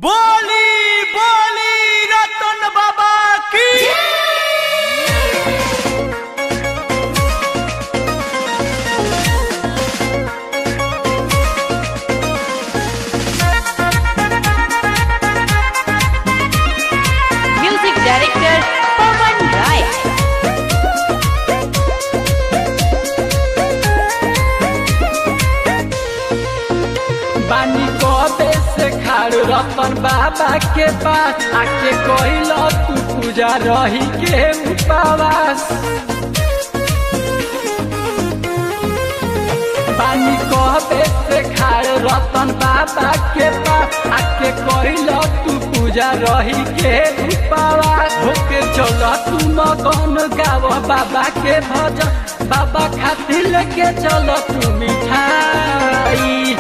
बोली बोली रतन बाबा की। म्यूजिक डायरेक्टर पवन राय। बानी कबे से खाड़ रतन बाबा के पास आके कहिल तू पूजा रही के उपवास। बानी कबे से खाड़ रतन बाबा के पास आके कहिल तू पूजा रही के उपवास। होके चल तू मगन गाव बाबा के भजन, बाबा खातिर लेके चल तू मिठाई।